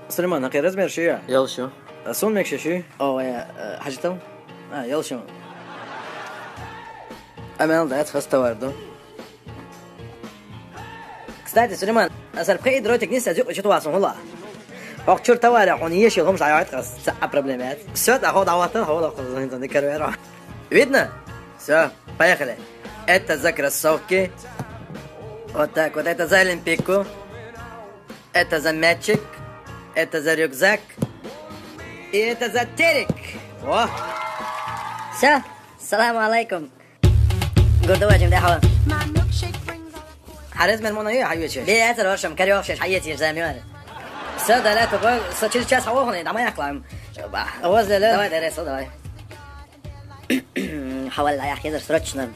سليمان أخي رزمير شو يلا شو؟ أصون ميك شو؟ أو حاجتهم؟ يلا شو؟ أمان ضيعت خسته واردو. Кстати, Сулейман, أسأل دروتك نسأل زوج شو تواصل والله. وقت شو توارع حنية شو خمس عيات خلاص ساعة بروبلمات. سوت أخذ عواتنا هو أخذ زين زين كرويرا. видно؟ Все, поехали. Это за кроссовки. Вот так вот. Это за олимпийку. Это за мячик. Это за рюкзак. И это за телек. О! Все, саламу алейкум. قردواجم ده حوال. حارس من منايا حيوتش. ليه أتر ورشم كريوف شش حياتي زاميان. ساده لا تقول ساتشيل تشاس حوهني دعما يقلم. أوز لا. давай درس давай. حوال لا يا أخي إذا سرتشنا.